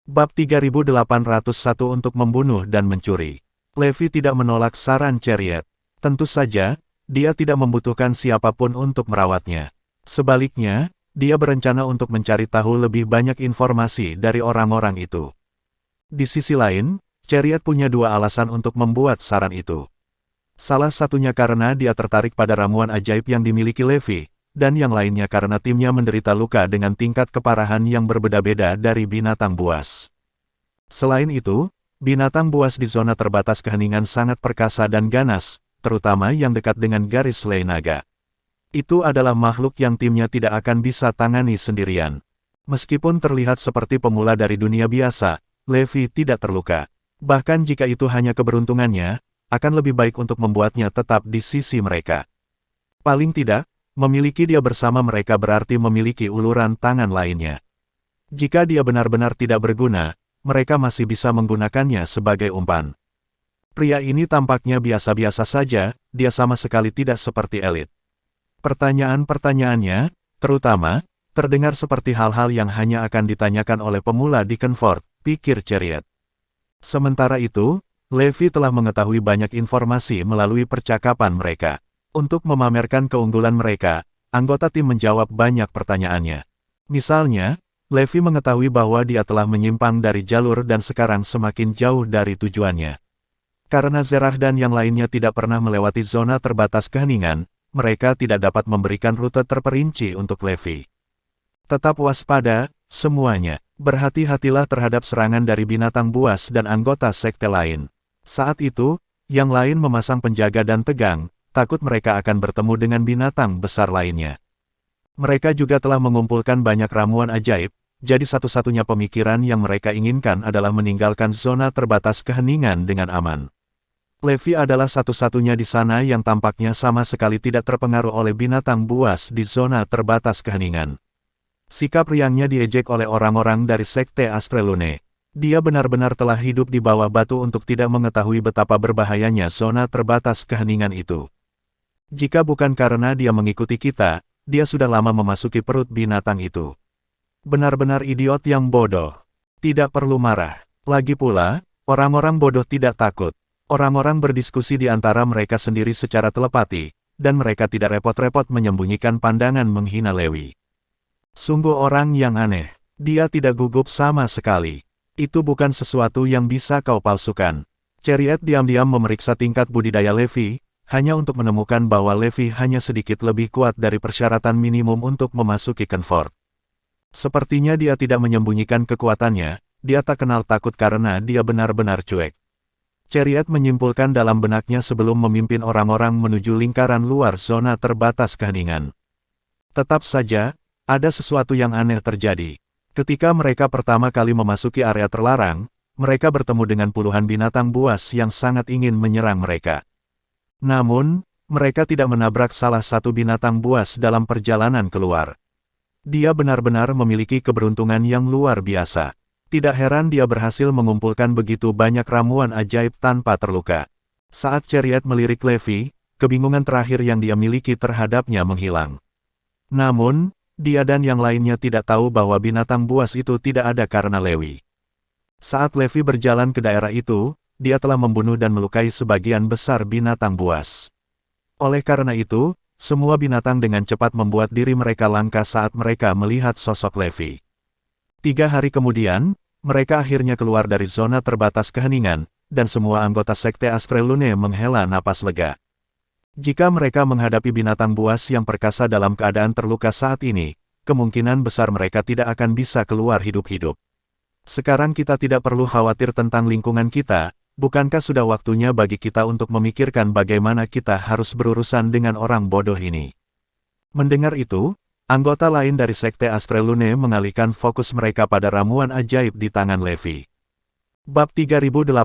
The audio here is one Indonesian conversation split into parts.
Bab 3801 untuk membunuh dan mencuri. Levi tidak menolak saran Chariot. Tentu saja, dia tidak membutuhkan siapapun untuk merawatnya. Sebaliknya, dia berencana untuk mencari tahu lebih banyak informasi dari orang-orang itu. Di sisi lain, Chariot punya dua alasan untuk membuat saran itu. Salah satunya karena dia tertarik pada ramuan ajaib yang dimiliki Levi, dan yang lainnya karena timnya menderita luka dengan tingkat keparahan yang berbeda-beda dari binatang buas. Selain itu, binatang buas di zona terbatas keheningan sangat perkasa dan ganas, terutama yang dekat dengan garis lei naga. Itu adalah makhluk yang timnya tidak akan bisa tangani sendirian. Meskipun terlihat seperti pemula dari dunia biasa, Levi tidak terluka. Bahkan jika itu hanya keberuntungannya, akan lebih baik untuk membuatnya tetap di sisi mereka. Paling tidak, memiliki dia bersama mereka berarti memiliki uluran tangan lainnya. Jika dia benar-benar tidak berguna, mereka masih bisa menggunakannya sebagai umpan. Pria ini tampaknya biasa-biasa saja, dia sama sekali tidak seperti elit. Pertanyaan-pertanyaannya, terutama, terdengar seperti hal-hal yang hanya akan ditanyakan oleh pemula di Kenford, pikir Chariot. Sementara itu, Levi telah mengetahui banyak informasi melalui percakapan mereka. Untuk memamerkan keunggulan mereka, anggota tim menjawab banyak pertanyaannya. Misalnya, Levi mengetahui bahwa dia telah menyimpang dari jalur dan sekarang semakin jauh dari tujuannya. Karena Zerah dan yang lainnya tidak pernah melewati zona terbatas keheningan, mereka tidak dapat memberikan rute terperinci untuk Levi. Tetap waspada, semuanya. Berhati-hatilah terhadap serangan dari binatang buas dan anggota sekte lain. Saat itu, yang lain memasang penjaga dan tegang, takut mereka akan bertemu dengan binatang besar lainnya. Mereka juga telah mengumpulkan banyak ramuan ajaib, jadi satu-satunya pemikiran yang mereka inginkan adalah meninggalkan zona terbatas keheningan dengan aman. Levi adalah satu-satunya di sana yang tampaknya sama sekali tidak terpengaruh oleh binatang buas di zona terbatas keheningan. Sikap riangnya diejek oleh orang-orang dari Sekte Astrelune. Dia benar-benar telah hidup di bawah batu untuk tidak mengetahui betapa berbahayanya zona terbatas keheningan itu. Jika bukan karena dia mengikuti kita, dia sudah lama memasuki perut binatang itu. Benar-benar idiot yang bodoh. Tidak perlu marah. Lagi pula, orang-orang bodoh tidak takut. Orang-orang berdiskusi di antara mereka sendiri secara telepati, dan mereka tidak repot-repot menyembunyikan pandangan menghina Lewi. Sungguh orang yang aneh. Dia tidak gugup sama sekali. Itu bukan sesuatu yang bisa kau palsukan. Chariot diam-diam memeriksa tingkat budidaya Levi, hanya untuk menemukan bahwa Levi hanya sedikit lebih kuat dari persyaratan minimum untuk memasuki Kenford. Sepertinya dia tidak menyembunyikan kekuatannya, dia tak kenal takut karena dia benar-benar cuek. Chariot menyimpulkan dalam benaknya sebelum memimpin orang-orang menuju lingkaran luar zona terbatas keheningan. Tetap saja, ada sesuatu yang aneh terjadi. Ketika mereka pertama kali memasuki area terlarang, mereka bertemu dengan puluhan binatang buas yang sangat ingin menyerang mereka. Namun, mereka tidak menabrak salah satu binatang buas dalam perjalanan keluar. Dia benar-benar memiliki keberuntungan yang luar biasa. Tidak heran dia berhasil mengumpulkan begitu banyak ramuan ajaib tanpa terluka. Saat Chariot melirik Levi, kebingungan terakhir yang dia miliki terhadapnya menghilang. Namun, dia dan yang lainnya tidak tahu bahwa binatang buas itu tidak ada karena Levi. Saat Levi berjalan ke daerah itu, dia telah membunuh dan melukai sebagian besar binatang buas. Oleh karena itu, semua binatang dengan cepat membuat diri mereka langka saat mereka melihat sosok Levi. 3 hari kemudian, mereka akhirnya keluar dari zona terbatas keheningan, dan semua anggota Sekte Astrelune menghela napas lega. Jika mereka menghadapi binatang buas yang perkasa dalam keadaan terluka saat ini, kemungkinan besar mereka tidak akan bisa keluar hidup-hidup. Sekarang kita tidak perlu khawatir tentang lingkungan kita, bukankah sudah waktunya bagi kita untuk memikirkan bagaimana kita harus berurusan dengan orang bodoh ini? Mendengar itu, anggota lain dari Sekte Astrelune mengalihkan fokus mereka pada ramuan ajaib di tangan Levi. Bab 3802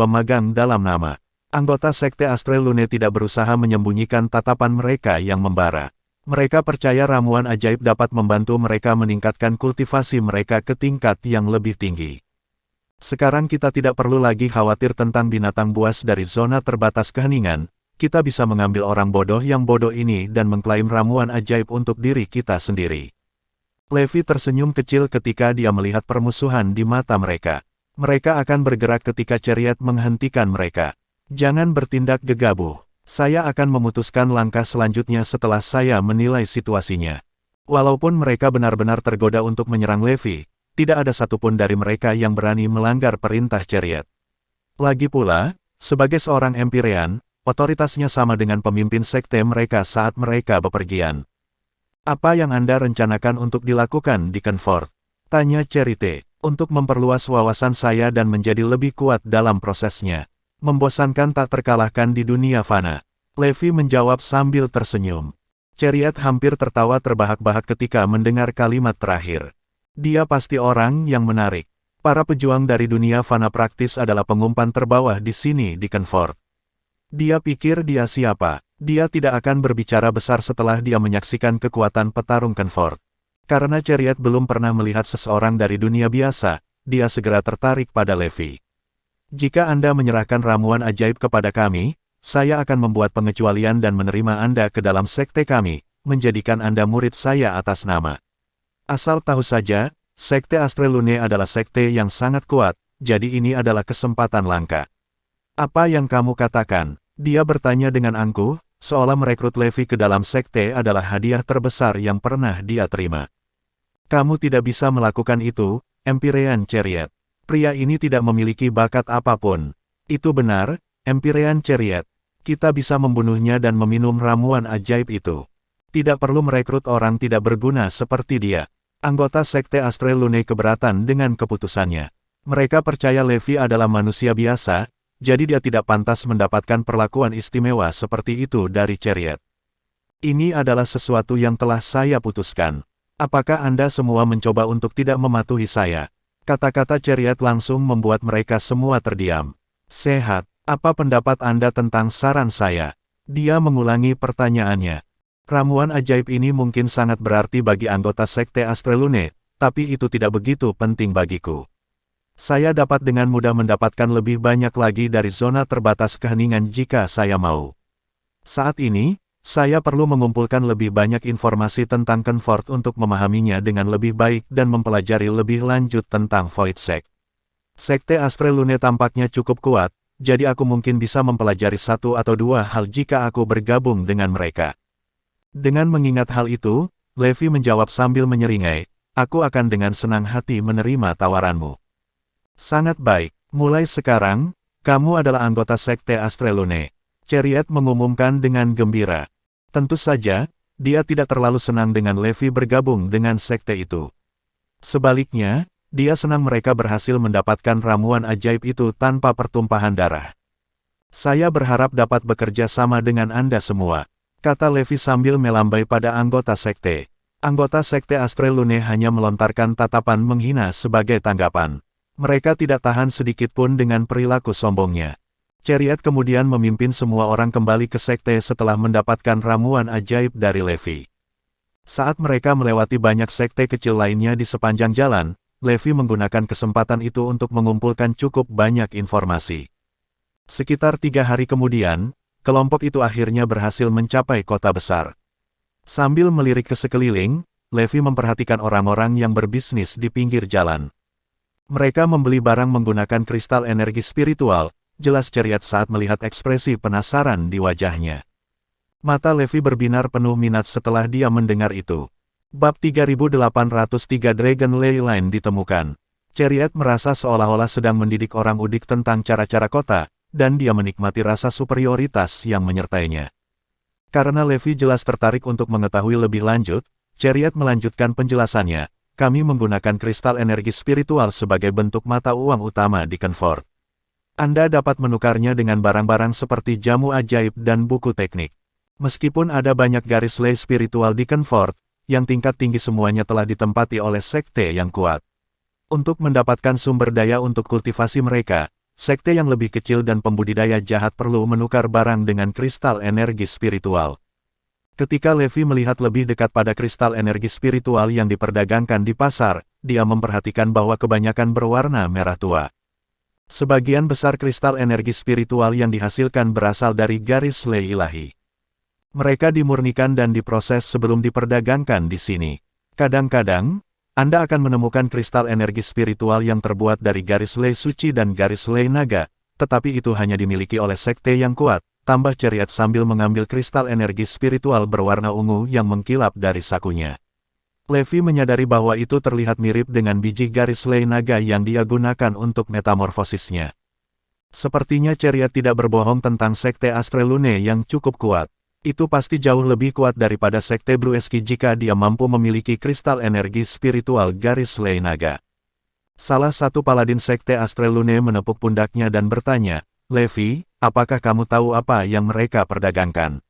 Magang dalam nama. Anggota Sekte Astrelune tidak berusaha menyembunyikan tatapan mereka yang membara. Mereka percaya ramuan ajaib dapat membantu mereka meningkatkan kultivasi mereka ke tingkat yang lebih tinggi. Sekarang kita tidak perlu lagi khawatir tentang binatang buas dari zona terbatas keheningan, kita bisa mengambil orang bodoh yang bodoh ini dan mengklaim ramuan ajaib untuk diri kita sendiri. Levi tersenyum kecil ketika dia melihat permusuhan di mata mereka. Mereka akan bergerak ketika Chariot menghentikan mereka. Jangan bertindak gegabah. Saya akan memutuskan langkah selanjutnya setelah saya menilai situasinya. Walaupun mereka benar-benar tergoda untuk menyerang Levi, tidak ada satupun dari mereka yang berani melanggar perintah Chariot. Lagi pula, sebagai seorang Empyrean, otoritasnya sama dengan pemimpin sekte mereka saat mereka bepergian. Apa yang Anda rencanakan untuk dilakukan di Kenfort? Tanya Charité. Untuk memperluas wawasan saya dan menjadi lebih kuat dalam prosesnya. Membosankan tak terkalahkan di dunia fana. Levi menjawab sambil tersenyum. Chariot hampir tertawa terbahak-bahak ketika mendengar kalimat terakhir. Dia pasti orang yang menarik. Para pejuang dari dunia fana praktis adalah pengumpan terbawah di sini di Kenfort. Dia pikir dia siapa? Dia tidak akan berbicara besar setelah dia menyaksikan kekuatan petarung Kenfort. Karena Chariot belum pernah melihat seseorang dari dunia biasa, dia segera tertarik pada Levi. Jika Anda menyerahkan ramuan ajaib kepada kami, saya akan membuat pengecualian dan menerima Anda ke dalam sekte kami, menjadikan Anda murid saya atas nama. Asal tahu saja, sekte Astrelune adalah sekte yang sangat kuat, jadi ini adalah kesempatan langka. Apa yang kamu katakan? Dia bertanya dengan angkuh, seolah merekrut Levi ke dalam sekte adalah hadiah terbesar yang pernah dia terima. Kamu tidak bisa melakukan itu, Empyrean Chariot. Pria ini tidak memiliki bakat apapun. Itu benar, Empyrean Chariot. Kita bisa membunuhnya dan meminum ramuan ajaib itu. Tidak perlu merekrut orang tidak berguna seperti dia. Anggota sekte Astrelune keberatan dengan keputusannya. Mereka percaya Levi adalah manusia biasa, jadi dia tidak pantas mendapatkan perlakuan istimewa seperti itu dari Chariot. Ini adalah sesuatu yang telah saya putuskan. Apakah Anda semua mencoba untuk tidak mematuhi saya? Kata-kata Chariot langsung membuat mereka semua terdiam. Sehat, apa pendapat Anda tentang saran saya? Dia mengulangi pertanyaannya. Ramuan ajaib ini mungkin sangat berarti bagi anggota sekte Astrelune, tapi itu tidak begitu penting bagiku. Saya dapat dengan mudah mendapatkan lebih banyak lagi dari zona terbatas keheningan jika saya mau. Saat ini, saya perlu mengumpulkan lebih banyak informasi tentang Kenfort untuk memahaminya dengan lebih baik dan mempelajari lebih lanjut tentang Void Sect. Sekte Astrelune tampaknya cukup kuat, jadi aku mungkin bisa mempelajari satu atau dua hal jika aku bergabung dengan mereka. Dengan mengingat hal itu, Levi menjawab sambil menyeringai, aku akan dengan senang hati menerima tawaranmu. Sangat baik, mulai sekarang, kamu adalah anggota sekte Astrelune. Chariot mengumumkan dengan gembira. Tentu saja, dia tidak terlalu senang dengan Levi bergabung dengan sekte itu. Sebaliknya, dia senang mereka berhasil mendapatkan ramuan ajaib itu tanpa pertumpahan darah. Saya berharap dapat bekerja sama dengan Anda semua, kata Levi sambil melambai pada anggota sekte. Anggota sekte Astrelune hanya melontarkan tatapan menghina sebagai tanggapan. Mereka tidak tahan sedikit pun dengan perilaku sombongnya. Chariot kemudian memimpin semua orang kembali ke sekte setelah mendapatkan ramuan ajaib dari Levi. Saat mereka melewati banyak sekte kecil lainnya di sepanjang jalan, Levi menggunakan kesempatan itu untuk mengumpulkan cukup banyak informasi. Sekitar 3 hari kemudian, kelompok itu akhirnya berhasil mencapai kota besar. Sambil melirik ke sekeliling, Levi memperhatikan orang-orang yang berbisnis di pinggir jalan. Mereka membeli barang menggunakan kristal energi spiritual, jelas Chariot saat melihat ekspresi penasaran di wajahnya. Mata Levi berbinar penuh minat setelah dia mendengar itu. Bab 3803 Dragon Ley Line ditemukan. Chariot merasa seolah-olah sedang mendidik orang udik tentang cara-cara kota, dan dia menikmati rasa superioritas yang menyertainya. Karena Levi jelas tertarik untuk mengetahui lebih lanjut, Chariot melanjutkan penjelasannya. Kami menggunakan kristal energi spiritual sebagai bentuk mata uang utama di Kenfort. Anda dapat menukarnya dengan barang-barang seperti jamu ajaib dan buku teknik. Meskipun ada banyak garis lei spiritual di Kenfort, yang tingkat tinggi semuanya telah ditempati oleh sekte yang kuat. Untuk mendapatkan sumber daya untuk kultivasi mereka, sekte yang lebih kecil dan pembudidaya jahat perlu menukar barang dengan kristal energi spiritual. Ketika Levi melihat lebih dekat pada kristal energi spiritual yang diperdagangkan di pasar, dia memperhatikan bahwa kebanyakan berwarna merah tua. Sebagian besar kristal energi spiritual yang dihasilkan berasal dari garis lei ilahi. Mereka dimurnikan dan diproses sebelum diperdagangkan di sini. Kadang-kadang, Anda akan menemukan kristal energi spiritual yang terbuat dari garis lei suci dan garis lei naga, tetapi itu hanya dimiliki oleh sekte yang kuat, tambah Chariot sambil mengambil kristal energi spiritual berwarna ungu yang mengkilap dari sakunya. Levi menyadari bahwa itu terlihat mirip dengan biji garis lei naga yang dia gunakan untuk metamorfosisnya. Sepertinya Chariot tidak berbohong tentang sekte Astrelune yang cukup kuat. Itu pasti jauh lebih kuat daripada sekte Brueski jika dia mampu memiliki kristal energi spiritual garis lei naga. Salah satu paladin sekte Astrelune menepuk pundaknya dan bertanya, "Levi, apakah kamu tahu apa yang mereka perdagangkan?"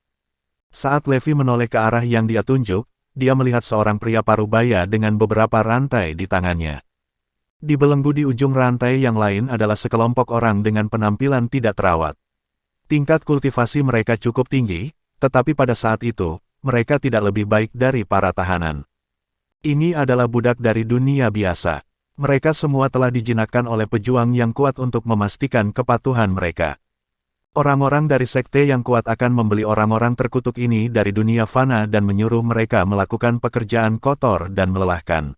Saat Levi menoleh ke arah yang dia tunjuk, dia melihat seorang pria parubaya dengan beberapa rantai di tangannya. Di belenggu di ujung rantai yang lain adalah sekelompok orang dengan penampilan tidak terawat. Tingkat kultivasi mereka cukup tinggi, tetapi pada saat itu, mereka tidak lebih baik dari para tahanan. Ini adalah budak dari dunia biasa. Mereka semua telah dijinakkan oleh pejuang yang kuat untuk memastikan kepatuhan mereka. Orang-orang dari sekte yang kuat akan membeli orang-orang terkutuk ini dari dunia fana dan menyuruh mereka melakukan pekerjaan kotor dan melelahkan.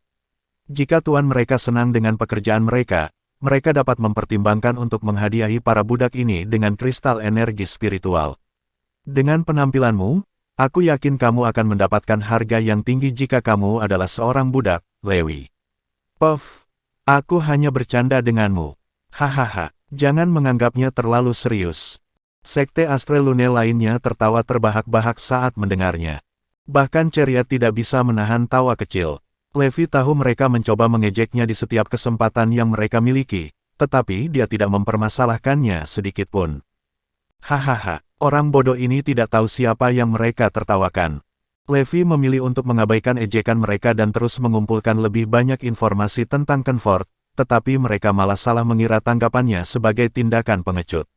Jika tuan mereka senang dengan pekerjaan mereka, mereka dapat mempertimbangkan untuk menghadiahi para budak ini dengan kristal energi spiritual. Dengan penampilanmu, aku yakin kamu akan mendapatkan harga yang tinggi jika kamu adalah seorang budak, Levi. Puff, aku hanya bercanda denganmu. Hahaha, jangan menganggapnya terlalu serius. Sekte Astrelune lainnya tertawa terbahak-bahak saat mendengarnya. Bahkan Chariot tidak bisa menahan tawa kecil. Levi tahu mereka mencoba mengejeknya di setiap kesempatan yang mereka miliki, tetapi dia tidak mempermasalahkannya sedikitpun. Hahaha. Orang bodoh ini tidak tahu siapa yang mereka tertawakan. Levi memilih untuk mengabaikan ejekan mereka dan terus mengumpulkan lebih banyak informasi tentang Kenfort, tetapi mereka malah salah mengira tanggapannya sebagai tindakan pengecut.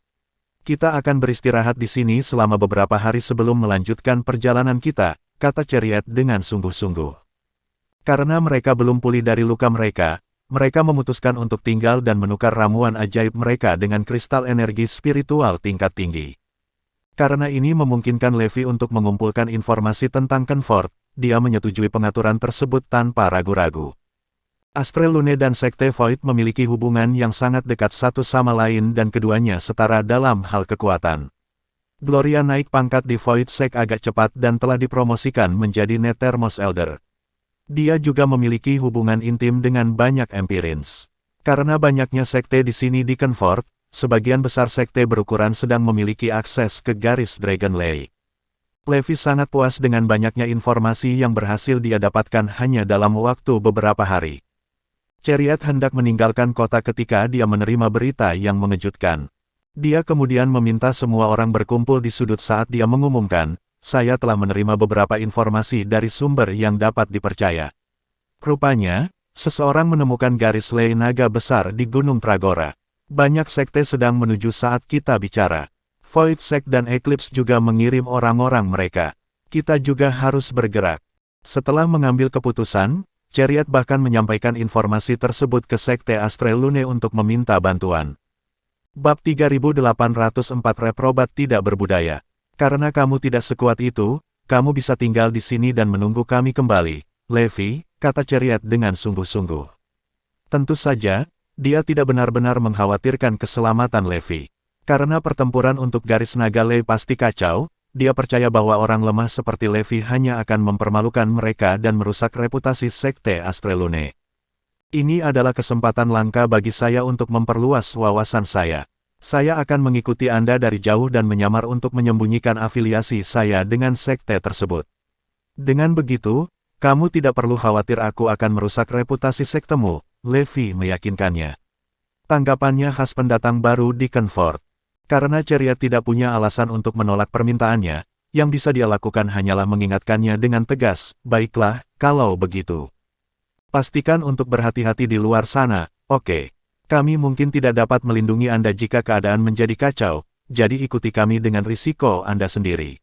Kita akan beristirahat di sini selama beberapa hari sebelum melanjutkan perjalanan kita, kata Chariot dengan sungguh-sungguh. Karena mereka belum pulih dari luka mereka, mereka memutuskan untuk tinggal dan menukar ramuan ajaib mereka dengan kristal energi spiritual tingkat tinggi. Karena ini memungkinkan Levi untuk mengumpulkan informasi tentang Kenfort, dia menyetujui pengaturan tersebut tanpa ragu-ragu. Astrelune dan Sekte Void memiliki hubungan yang sangat dekat satu sama lain dan keduanya setara dalam hal kekuatan. Gloria naik pangkat di Void Sect agak cepat dan telah dipromosikan menjadi Nethermost Elder. Dia juga memiliki hubungan intim dengan banyak Empirins. Karena banyaknya sekte di sini di Kenfort, sebagian besar sekte berukuran sedang memiliki akses ke garis Dragon Lei. Levi sangat puas dengan banyaknya informasi yang berhasil dia dapatkan hanya dalam waktu beberapa hari. Chariot hendak meninggalkan kota ketika dia menerima berita yang mengejutkan. Dia kemudian meminta semua orang berkumpul di sudut saat dia mengumumkan, "Saya telah menerima beberapa informasi dari sumber yang dapat dipercaya." Rupanya, seseorang menemukan garis lei naga besar di Gunung Tragora. Banyak sekte sedang menuju saat kita bicara. Void Sect dan Eclipse juga mengirim orang-orang mereka. Kita juga harus bergerak. Setelah mengambil keputusan, Chariot bahkan menyampaikan informasi tersebut ke Sekte Astrelune untuk meminta bantuan. Bab 3804 Reprobat Tidak Berbudaya. Karena kamu tidak sekuat itu, kamu bisa tinggal di sini dan menunggu kami kembali, Levi, kata Chariot dengan sungguh-sungguh. Tentu saja, dia tidak benar-benar mengkhawatirkan keselamatan Levi. Karena pertempuran untuk garis naga Lei pasti kacau, dia percaya bahwa orang lemah seperti Levi hanya akan mempermalukan mereka dan merusak reputasi Sekte Astrelune. Ini adalah kesempatan langka bagi saya untuk memperluas wawasan saya. Saya akan mengikuti Anda dari jauh dan menyamar untuk menyembunyikan afiliasi saya dengan sekte tersebut. Dengan begitu, kamu tidak perlu khawatir aku akan merusak reputasi sektemu, Levi meyakinkannya. Tanggapannya khas pendatang baru di Kenfort. Karena Chariot tidak punya alasan untuk menolak permintaannya, yang bisa dia lakukan hanyalah mengingatkannya dengan tegas, "Baiklah, kalau begitu. Pastikan untuk berhati-hati di luar sana, oke? Kami mungkin tidak dapat melindungi Anda jika keadaan menjadi kacau, jadi ikuti kami dengan risiko Anda sendiri."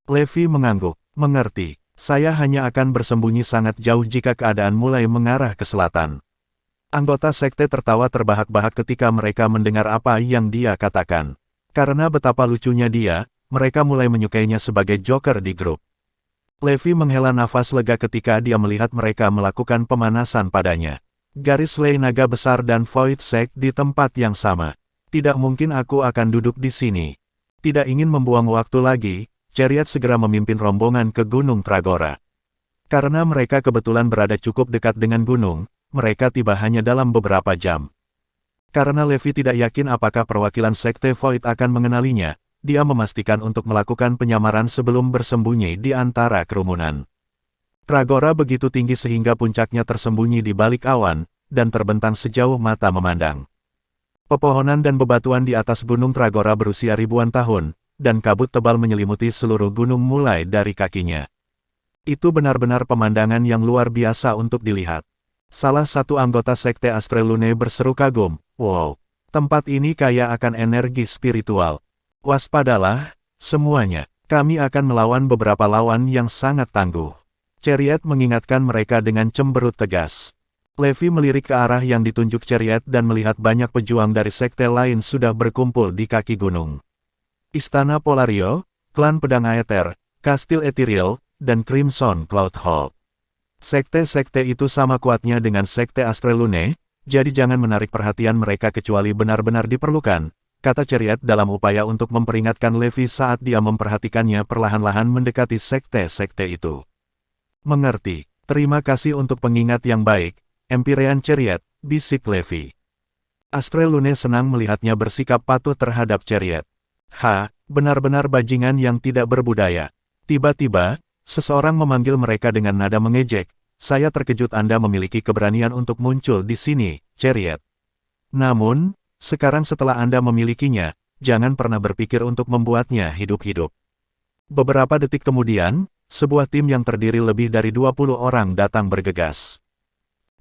Levi mengangguk, "Mengerti. Saya hanya akan bersembunyi sangat jauh jika keadaan mulai mengarah ke selatan." Anggota sekte tertawa terbahak-bahak ketika mereka mendengar apa yang dia katakan. Karena betapa lucunya dia, mereka mulai menyukainya sebagai joker di grup. Levi menghela nafas lega ketika dia melihat mereka melakukan pemanasan padanya. Garis lei naga besar dan Void Sect di tempat yang sama. Tidak mungkin aku akan duduk di sini. Tidak ingin membuang waktu lagi, Chariot segera memimpin rombongan ke Gunung Tragora. Karena mereka kebetulan berada cukup dekat dengan gunung, mereka tiba hanya dalam beberapa jam. Karena Levi tidak yakin apakah perwakilan Sekte Void akan mengenalinya, dia memastikan untuk melakukan penyamaran sebelum bersembunyi di antara kerumunan. Tragora begitu tinggi sehingga puncaknya tersembunyi di balik awan, dan terbentang sejauh mata memandang. Pepohonan dan bebatuan di atas gunung Tragora berusia ribuan tahun, dan kabut tebal menyelimuti seluruh gunung mulai dari kakinya. Itu benar-benar pemandangan yang luar biasa untuk dilihat. Salah satu anggota Sekte Astrelune berseru kagum, "Wow, tempat ini kaya akan energi spiritual. Waspadalah, semuanya, kami akan melawan beberapa lawan yang sangat tangguh." Chariot mengingatkan mereka dengan cemberut tegas. Levi melirik ke arah yang ditunjuk Chariot dan melihat banyak pejuang dari sekte lain sudah berkumpul di kaki gunung. Istana Polario, Klan Pedang Aether, Kastil Ethereal, dan Crimson Cloud Hall. Sekte-sekte itu sama kuatnya dengan Sekte Astrelune, jadi jangan menarik perhatian mereka kecuali benar-benar diperlukan, kata Chariot dalam upaya untuk memperingatkan Levi saat dia memperhatikannya perlahan-lahan mendekati sekte-sekte itu. Mengerti, terima kasih untuk pengingat yang baik, Empyrean Chariot, bisik Levi. Astrelune senang melihatnya bersikap patuh terhadap Chariot. Benar-benar bajingan yang tidak berbudaya. Tiba-tiba, seseorang memanggil mereka dengan nada mengejek, saya terkejut Anda memiliki keberanian untuk muncul di sini, Chariot. Namun, sekarang setelah Anda memilikinya, jangan pernah berpikir untuk membuatnya hidup-hidup. Beberapa detik kemudian, sebuah tim yang terdiri lebih dari 20 orang datang bergegas.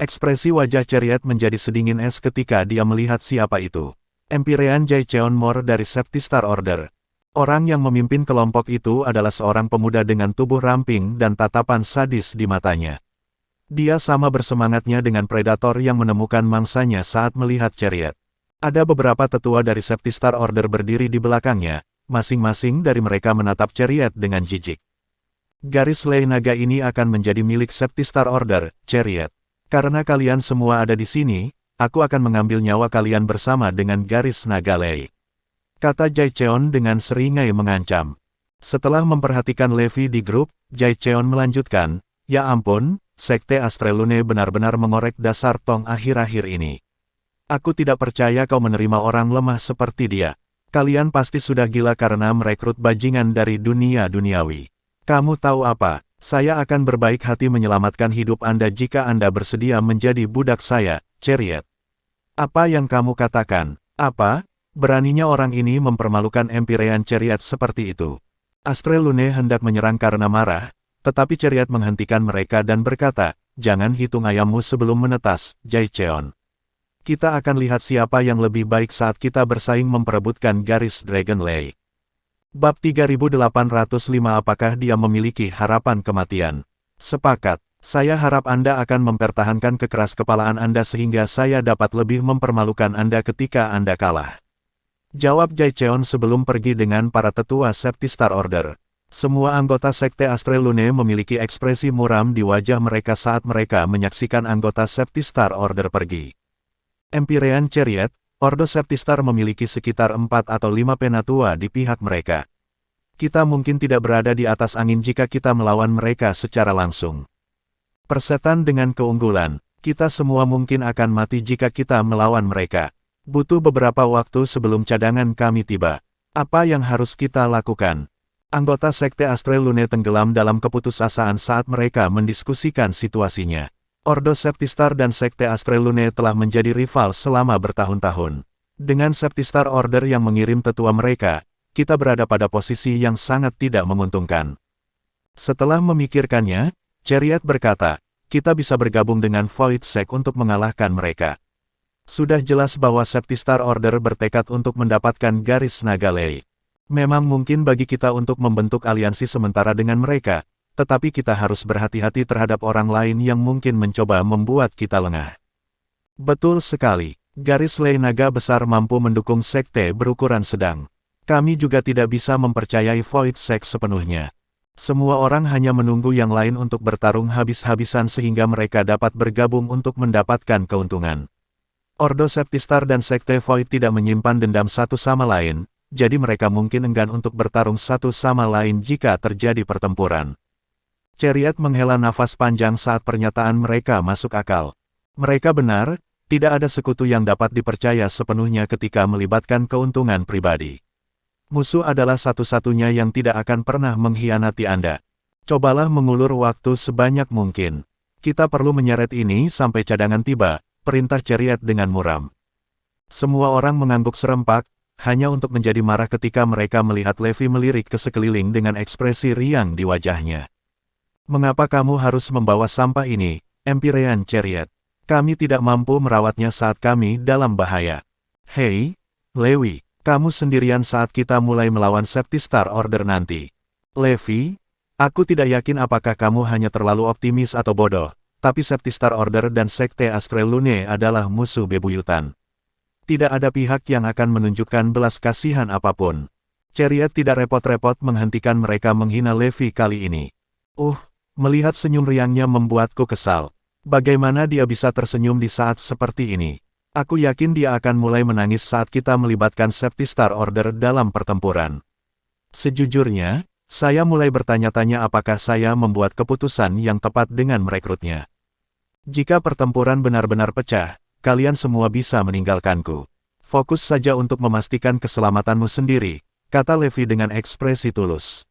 Ekspresi wajah Chariot menjadi sedingin es ketika dia melihat siapa itu. Empyrean Jaecheon Mor dari Septistar Order. Orang yang memimpin kelompok itu adalah seorang pemuda dengan tubuh ramping dan tatapan sadis di matanya. Dia sama bersemangatnya dengan predator yang menemukan mangsanya saat melihat Chariot. Ada beberapa tetua dari Septistar Order berdiri di belakangnya, masing-masing dari mereka menatap Chariot dengan jijik. Garis lei naga ini akan menjadi milik Septistar Order, Chariot. Karena kalian semua ada di sini, aku akan mengambil nyawa kalian bersama dengan garis naga lei. Kata Jaecheon dengan seringai mengancam. Setelah memperhatikan Levi di grup, Jaecheon melanjutkan, ya ampun, Sekte Astrelune benar-benar mengorek dasar tong akhir-akhir ini. Aku tidak percaya kau menerima orang lemah seperti dia. Kalian pasti sudah gila karena merekrut bajingan dari dunia duniawi. Kamu tahu apa? Saya akan berbaik hati menyelamatkan hidup Anda jika Anda bersedia menjadi budak saya, Chariot. Apa yang kamu katakan? Apa? Beraninya orang ini mempermalukan Empyrean Chariot seperti itu. Astrelune hendak menyerang karena marah, tetapi Chariot menghentikan mereka dan berkata, jangan hitung ayammu sebelum menetas, Jaecheon. Kita akan lihat siapa yang lebih baik saat kita bersaing memperebutkan garis Dragon Lei. Bab 3805 Apakah dia memiliki harapan kematian? Sepakat. Saya harap Anda akan mempertahankan kekeras-kepalaan Anda sehingga saya dapat lebih mempermalukan Anda ketika Anda kalah. Jawab Jaecheon sebelum pergi dengan para tetua Septistar Order. Semua anggota Sekte Astrelune memiliki ekspresi muram di wajah mereka saat mereka menyaksikan anggota Septistar Order pergi. Empyrean Chariot, Ordo Septistar memiliki sekitar 4 atau 5 penatua di pihak mereka. Kita mungkin tidak berada di atas angin jika kita melawan mereka secara langsung. Persetan dengan keunggulan, kita semua mungkin akan mati jika kita melawan mereka. Butuh beberapa waktu sebelum cadangan kami tiba. Apa yang harus kita lakukan? Anggota Sekte Astrelune tenggelam dalam keputusasaan saat mereka mendiskusikan situasinya. Ordo Septistar dan Sekte Astrelune telah menjadi rival selama bertahun-tahun. Dengan Septistar Order yang mengirim tetua mereka, kita berada pada posisi yang sangat tidak menguntungkan. Setelah memikirkannya, Chariot berkata, kita bisa bergabung dengan Void Sect untuk mengalahkan mereka. Sudah jelas bahwa Septistar Order bertekad untuk mendapatkan garis naga lei. Memang mungkin bagi kita untuk membentuk aliansi sementara dengan mereka, tetapi kita harus berhati-hati terhadap orang lain yang mungkin mencoba membuat kita lengah. Betul sekali, garis lei naga besar mampu mendukung sekte berukuran sedang. Kami juga tidak bisa mempercayai Void Sect sepenuhnya. Semua orang hanya menunggu yang lain untuk bertarung habis-habisan sehingga mereka dapat bergabung untuk mendapatkan keuntungan. Ordo Septistar dan Sekte Void tidak menyimpan dendam satu sama lain, jadi mereka mungkin enggan untuk bertarung satu sama lain jika terjadi pertempuran. Chariot menghela nafas panjang saat pernyataan mereka masuk akal. Mereka benar, tidak ada sekutu yang dapat dipercaya sepenuhnya ketika melibatkan keuntungan pribadi. Musuh adalah satu-satunya yang tidak akan pernah mengkhianati Anda. Cobalah mengulur waktu sebanyak mungkin. Kita perlu menyeret ini sampai cadangan tiba, perintah Chariot dengan muram. Semua orang mengangguk serempak, hanya untuk menjadi marah ketika mereka melihat Levi melirik ke sekeliling dengan ekspresi riang di wajahnya. Mengapa kamu harus membawa sampah ini, Empyrean Chariot? Kami tidak mampu merawatnya saat kami dalam bahaya. Hei, Levi, kamu sendirian saat kita mulai melawan Septistar Order nanti. Levi, aku tidak yakin apakah kamu hanya terlalu optimis atau bodoh, tapi Septistar Order dan Sekte Astral Lune adalah musuh bebuyutan. Tidak ada pihak yang akan menunjukkan belas kasihan apapun. Chariot tidak repot-repot menghentikan mereka menghina Levi kali ini. Melihat senyum riangnya membuatku kesal. Bagaimana dia bisa tersenyum di saat seperti ini? Aku yakin dia akan mulai menangis saat kita melibatkan Septistar Order dalam pertempuran. Sejujurnya, saya mulai bertanya-tanya apakah saya membuat keputusan yang tepat dengan merekrutnya. Jika pertempuran benar-benar pecah, kalian semua bisa meninggalkanku. Fokus saja untuk memastikan keselamatanmu sendiri, kata Levi dengan ekspresi tulus.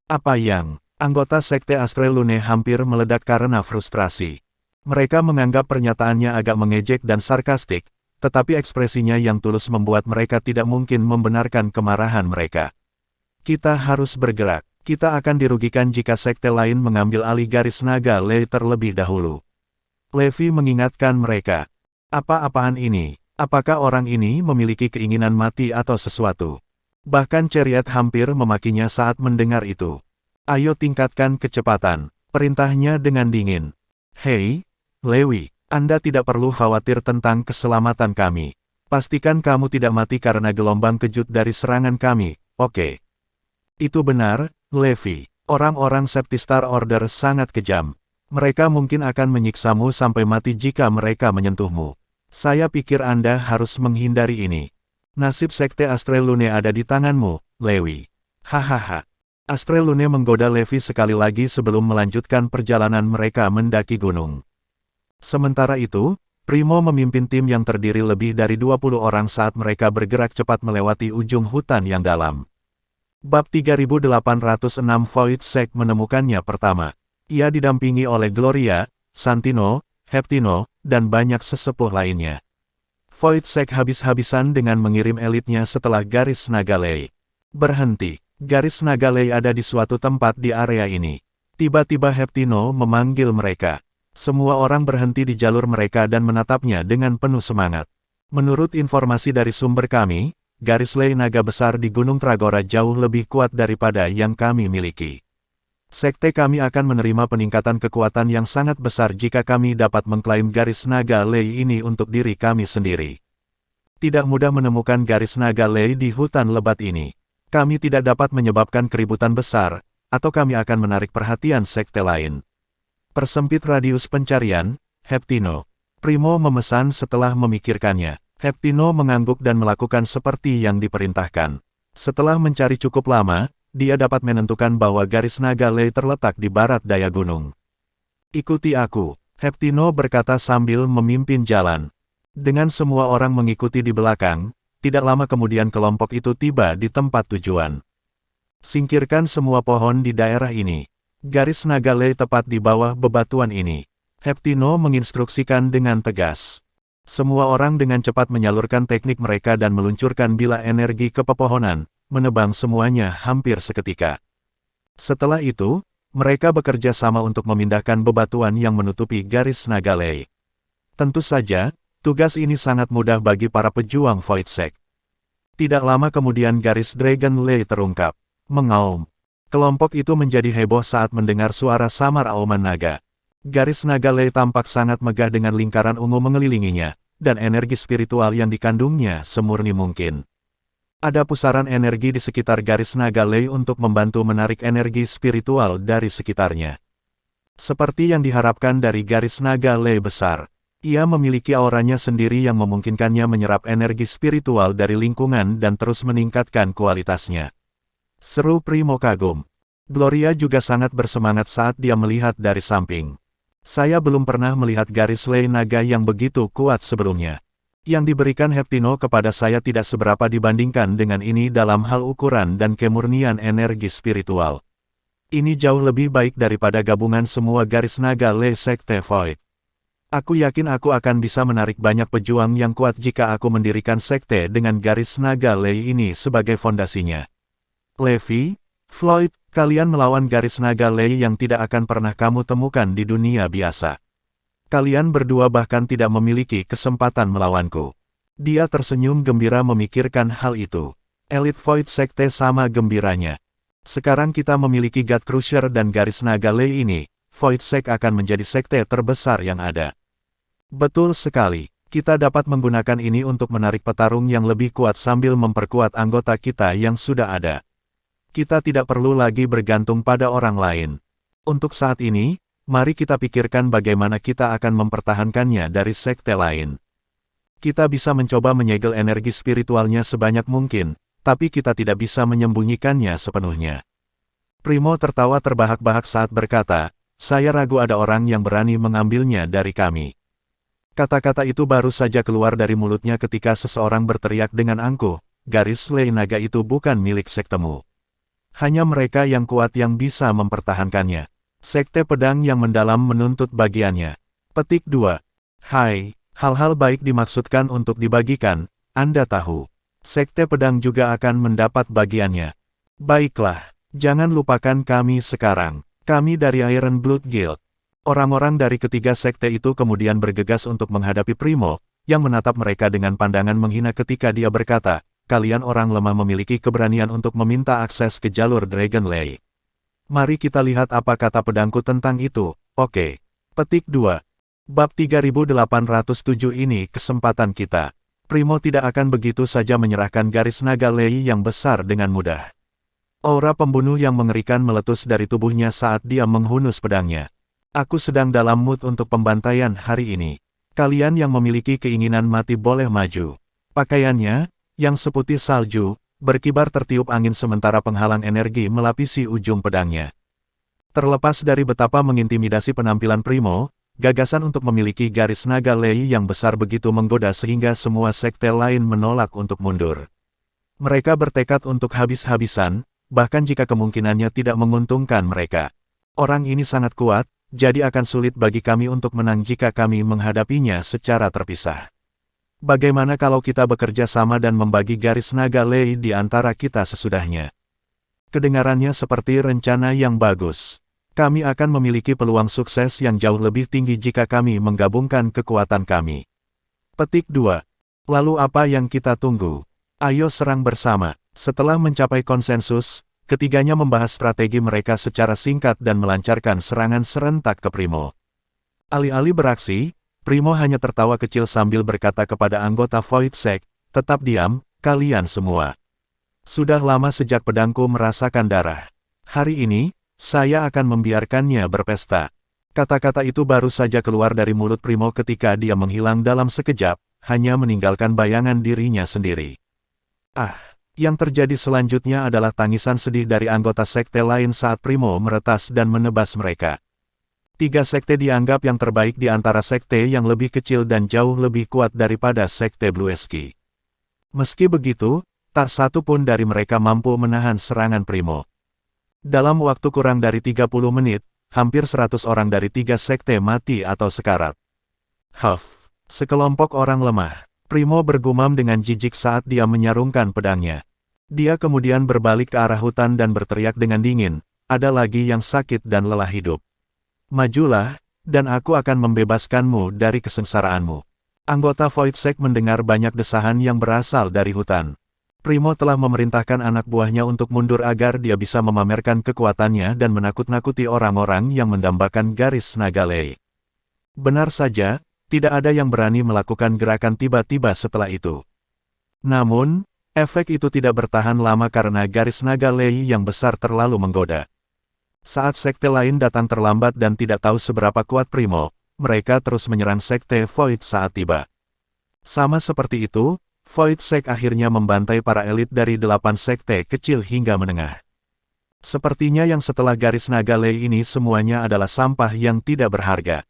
Apa yang? Anggota Sekte Astral Lune hampir meledak karena frustrasi. Mereka menganggap pernyataannya agak mengejek dan sarkastik, tetapi ekspresinya yang tulus membuat mereka tidak mungkin membenarkan kemarahan mereka. Kita harus bergerak. Kita akan dirugikan jika sekte lain mengambil alih garis naga Lei terlebih dahulu. Levi mengingatkan mereka. Apa-apaan ini? Apakah orang ini memiliki keinginan mati atau sesuatu? Bahkan Chariot hampir memakinya saat mendengar itu. Ayo tingkatkan kecepatan, perintahnya dengan dingin. Hei, Levi, Anda tidak perlu khawatir tentang keselamatan kami. Pastikan kamu tidak mati karena gelombang kejut dari serangan kami, oke? Itu benar, Levi. Orang-orang Septistar Order sangat kejam. Mereka mungkin akan menyiksamu sampai mati jika mereka menyentuhmu. Saya pikir Anda harus menghindari ini. Nasib Sekte Astral Lune ada di tanganmu, Levi. Hahaha. Astral Lune menggoda Levi sekali lagi sebelum melanjutkan perjalanan mereka mendaki gunung. Sementara itu, Primo memimpin tim yang terdiri lebih dari 20 orang saat mereka bergerak cepat melewati ujung hutan yang dalam. Bab 3806 Void Sect menemukannya pertama. Ia didampingi oleh Gloria, Santino, Heptino, dan banyak sesepuh lainnya. Void Sect habis-habisan dengan mengirim elitnya setelah garis naga Lei. Berhenti. Garis naga Lei ada di suatu tempat di area ini. Tiba-tiba Heptino memanggil mereka. Semua orang berhenti di jalur mereka dan menatapnya dengan penuh semangat. Menurut informasi dari sumber kami, garis Lei naga besar di Gunung Tragora jauh lebih kuat daripada yang kami miliki. Sekte kami akan menerima peningkatan kekuatan yang sangat besar jika kami dapat mengklaim garis naga Lei ini untuk diri kami sendiri. Tidak mudah menemukan garis naga Lei di hutan lebat ini. Kami tidak dapat menyebabkan keributan besar, atau kami akan menarik perhatian sekte lain. Persempit radius pencarian, Heptino. Primo memesan setelah memikirkannya. Heptino mengangguk dan melakukan seperti yang diperintahkan. Setelah mencari cukup lama, dia dapat menentukan bahwa garis naga Lei terletak di barat daya gunung. Ikuti aku, Heptino berkata sambil memimpin jalan. Dengan semua orang mengikuti di belakang, tidak lama kemudian kelompok itu tiba di tempat tujuan. Singkirkan semua pohon di daerah ini. Garis naga Lei tepat di bawah bebatuan ini. Heptino menginstruksikan dengan tegas. Semua orang dengan cepat menyalurkan teknik mereka dan meluncurkan bila energi ke pepohonan, menebang semuanya hampir seketika. Setelah itu, mereka bekerja sama untuk memindahkan bebatuan yang menutupi garis naga Lei. Tentu saja, tugas ini sangat mudah bagi para pejuang Void Sect. Tidak lama kemudian garis Dragon Lei terungkap. Mengaum. Kelompok itu menjadi heboh saat mendengar suara samar auman naga. Garis naga Lei tampak sangat megah dengan lingkaran ungu mengelilinginya, dan energi spiritual yang dikandungnya semurni mungkin. Ada pusaran energi di sekitar garis naga Lei untuk membantu menarik energi spiritual dari sekitarnya. Seperti yang diharapkan dari garis naga Lei besar. Ia memiliki auranya sendiri yang memungkinkannya menyerap energi spiritual dari lingkungan dan terus meningkatkan kualitasnya. Seru Primo kagum. Gloria juga sangat bersemangat saat dia melihat dari samping. Saya belum pernah melihat garis Lei naga yang begitu kuat sebelumnya. Yang diberikan Heptino kepada saya tidak seberapa dibandingkan dengan ini dalam hal ukuran dan kemurnian energi spiritual. Ini jauh lebih baik daripada gabungan semua garis naga Lei Sekte Void. Aku yakin aku akan bisa menarik banyak pejuang yang kuat jika aku mendirikan sekte dengan garis naga Lei ini sebagai fondasinya. Levi, Floyd, kalian melawan garis naga Lei yang tidak akan pernah kamu temukan di dunia biasa. Kalian berdua bahkan tidak memiliki kesempatan melawanku. Dia tersenyum gembira memikirkan hal itu. Elite Void Sekte sama gembiranya. Sekarang kita memiliki God Crusher dan garis naga Lei ini, Void Sek akan menjadi sekte terbesar yang ada. Betul sekali, kita dapat menggunakan ini untuk menarik petarung yang lebih kuat sambil memperkuat anggota kita yang sudah ada. Kita tidak perlu lagi bergantung pada orang lain. Untuk saat ini, mari kita pikirkan bagaimana kita akan mempertahankannya dari sekte lain. Kita bisa mencoba menyegel energi spiritualnya sebanyak mungkin, tapi kita tidak bisa menyembunyikannya sepenuhnya. Primo tertawa terbahak-bahak saat berkata, saya ragu ada orang yang berani mengambilnya dari kami. Kata-kata itu baru saja keluar dari mulutnya ketika seseorang berteriak dengan angkuh, garis Lei naga itu bukan milik sektemu. Hanya mereka yang kuat yang bisa mempertahankannya. Sekte pedang yang mendalam menuntut bagiannya. Petik 2. Hai, hal-hal baik dimaksudkan untuk dibagikan, Anda tahu. Sekte pedang juga akan mendapat bagiannya. Baiklah, jangan lupakan kami sekarang. Kami dari Iron Blood Guild. Orang-orang dari ketiga sekte itu kemudian bergegas untuk menghadapi Primo, yang menatap mereka dengan pandangan menghina ketika dia berkata, kalian orang lemah memiliki keberanian untuk meminta akses ke jalur Dragon Lei. Mari kita lihat apa kata pedangku tentang itu, oke. Petik 2. Bab 3807 ini kesempatan kita. Primo tidak akan begitu saja menyerahkan garis naga Lei yang besar dengan mudah. Aura pembunuh yang mengerikan meletus dari tubuhnya saat dia menghunus pedangnya. Aku sedang dalam mood untuk pembantaian hari ini. Kalian yang memiliki keinginan mati boleh maju. Pakaiannya, yang seputih salju, berkibar tertiup angin sementara penghalang energi melapisi ujung pedangnya. Terlepas dari betapa mengintimidasi penampilan Primo, gagasan untuk memiliki garis naga Lei yang besar begitu menggoda sehingga semua sekte lain menolak untuk mundur. Mereka bertekad untuk habis-habisan, bahkan jika kemungkinannya tidak menguntungkan mereka. Orang ini sangat kuat, jadi akan sulit bagi kami untuk menang jika kami menghadapinya secara terpisah. Bagaimana kalau kita bekerja sama dan membagi garis naga Lei di antara kita sesudahnya? Kedengarannya seperti rencana yang bagus. Kami akan memiliki peluang sukses yang jauh lebih tinggi jika kami menggabungkan kekuatan kami. Petik 2. Lalu apa yang kita tunggu? Ayo serang bersama. Setelah mencapai konsensus, ketiganya membahas strategi mereka secara singkat dan melancarkan serangan serentak ke Primo. Alih-alih beraksi, Primo hanya tertawa kecil sambil berkata kepada anggota Void Sek, tetap diam, kalian semua. Sudah lama sejak pedangku merasakan darah. Hari ini, saya akan membiarkannya berpesta. Kata-kata itu baru saja keluar dari mulut Primo ketika dia menghilang dalam sekejap, hanya meninggalkan bayangan dirinya sendiri. Yang terjadi selanjutnya adalah tangisan sedih dari anggota sekte lain saat Primo meretas dan menebas mereka. Tiga sekte dianggap yang terbaik di antara sekte yang lebih kecil dan jauh lebih kuat daripada sekte Blueski. Meski begitu, tak satu pun dari mereka mampu menahan serangan Primo. Dalam waktu kurang dari 30 menit, hampir 100 orang dari tiga sekte mati atau sekarat. Sekelompok orang lemah. Primo bergumam dengan jijik saat dia menyarungkan pedangnya. Dia kemudian berbalik ke arah hutan dan berteriak dengan dingin, ada lagi yang sakit dan lelah hidup. Majulah, dan aku akan membebaskanmu dari kesengsaraanmu. Anggota Void Sek mendengar banyak desahan yang berasal dari hutan. Primo telah memerintahkan anak buahnya untuk mundur agar dia bisa memamerkan kekuatannya dan menakut-nakuti orang-orang yang mendambakan garis naga Lei. Benar saja, tidak ada yang berani melakukan gerakan tiba-tiba setelah itu. Namun, Efek itu tidak bertahan lama karena garis naga Lei yang besar terlalu menggoda. Saat sekte lain datang terlambat dan tidak tahu seberapa kuat Primo, mereka terus menyerang sekte Void saat tiba. Sama seperti itu, Void Sect akhirnya membantai para elit dari 8 sekte kecil hingga menengah. Sepertinya yang setelah garis naga Lei ini semuanya adalah sampah yang tidak berharga.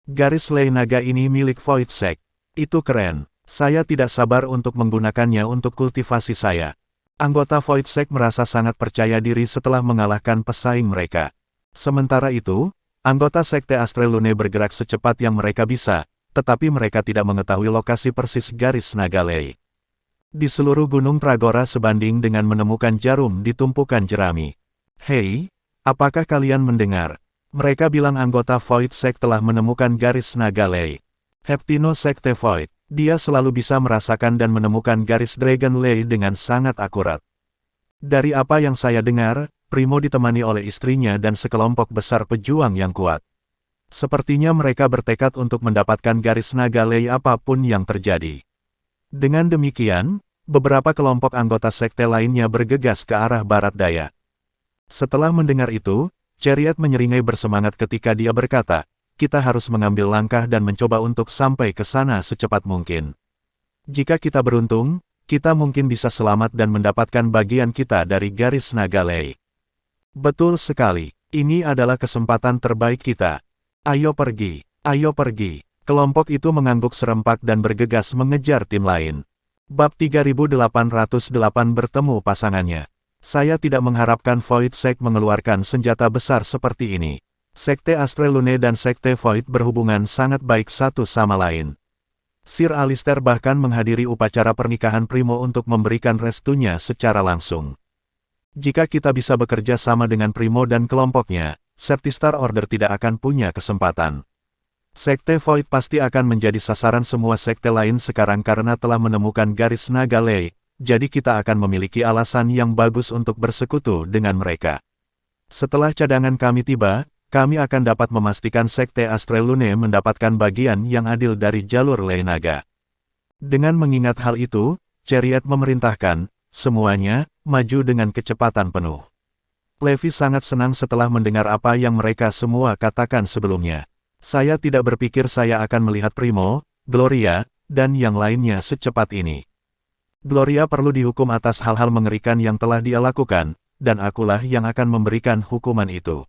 Garis Lei naga ini milik Void Sect. Itu keren. Saya tidak sabar untuk menggunakannya untuk kultivasi saya. Anggota Void Sect merasa sangat percaya diri setelah mengalahkan pesaing mereka. Sementara itu, anggota sekte Astrelune bergerak secepat yang mereka bisa, tetapi mereka tidak mengetahui lokasi persis garis naga Lei. Di seluruh gunung Tragora sebanding dengan menemukan jarum di tumpukan jerami. Hei, apakah kalian mendengar? Mereka bilang anggota Void Sect telah menemukan garis naga Lei. Heptino Sekte Void. Dia selalu bisa merasakan dan menemukan garis Dragon Lei dengan sangat akurat. Dari apa yang saya dengar, Primo ditemani oleh istrinya dan sekelompok besar pejuang yang kuat. Sepertinya mereka bertekad untuk mendapatkan garis naga Lei apapun yang terjadi. Dengan demikian, beberapa kelompok anggota sekte lainnya bergegas ke arah barat daya. Setelah mendengar itu, Chariot menyeringai bersemangat ketika dia berkata, kita harus mengambil langkah dan mencoba untuk sampai ke sana secepat mungkin. Jika kita beruntung, kita mungkin bisa selamat dan mendapatkan bagian kita dari garis naga Lei. Betul sekali, ini adalah kesempatan terbaik kita. Ayo pergi, ayo pergi. Kelompok itu mengangguk serempak dan bergegas mengejar tim lain. Bab 3808 bertemu pasangannya. Saya tidak mengharapkan Void Sect mengeluarkan senjata besar seperti ini. Sekte Astrelune dan Sekte Void berhubungan sangat baik satu sama lain. Sir Alistair bahkan menghadiri upacara pernikahan Primo untuk memberikan restunya secara langsung. Jika kita bisa bekerja sama dengan Primo dan kelompoknya, Septistar Order tidak akan punya kesempatan. Sekte Void pasti akan menjadi sasaran semua sekte lain sekarang karena telah menemukan garis naga Lei, jadi kita akan memiliki alasan yang bagus untuk bersekutu dengan mereka. Setelah cadangan kami tiba, kami akan dapat memastikan Sekte Astrelune mendapatkan bagian yang adil dari jalur Lei Naga. Dengan mengingat hal itu, Chariot memerintahkan, semuanya, maju dengan kecepatan penuh. Levi sangat senang setelah mendengar apa yang mereka semua katakan sebelumnya. Saya tidak berpikir saya akan melihat Primo, Gloria, dan yang lainnya secepat ini. Gloria perlu dihukum atas hal-hal mengerikan yang telah dia lakukan, dan akulah yang akan memberikan hukuman itu.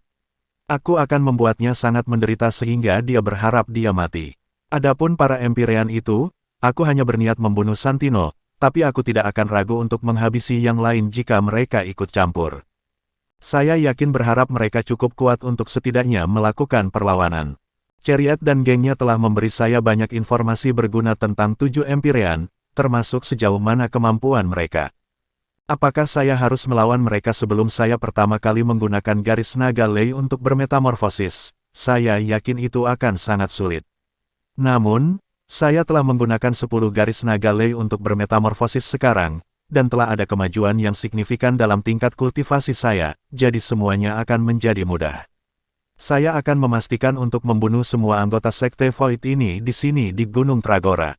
Aku akan membuatnya sangat menderita sehingga dia berharap dia mati. Adapun para Empyrean itu, aku hanya berniat membunuh Santino, tapi aku tidak akan ragu untuk menghabisi yang lain jika mereka ikut campur. Saya yakin berharap mereka cukup kuat untuk setidaknya melakukan perlawanan. Chariot dan gengnya telah memberi saya banyak informasi berguna tentang 7 Empyrean, termasuk sejauh mana kemampuan mereka. Apakah saya harus melawan mereka sebelum saya pertama kali menggunakan garis naga Lei untuk bermetamorfosis? Saya yakin itu akan sangat sulit. Namun, saya telah menggunakan 10 garis naga Lei untuk bermetamorfosis sekarang, dan telah ada kemajuan yang signifikan dalam tingkat kultivasi saya, jadi semuanya akan menjadi mudah. Saya akan memastikan untuk membunuh semua anggota Sekte Void ini di sini di Gunung Tragora.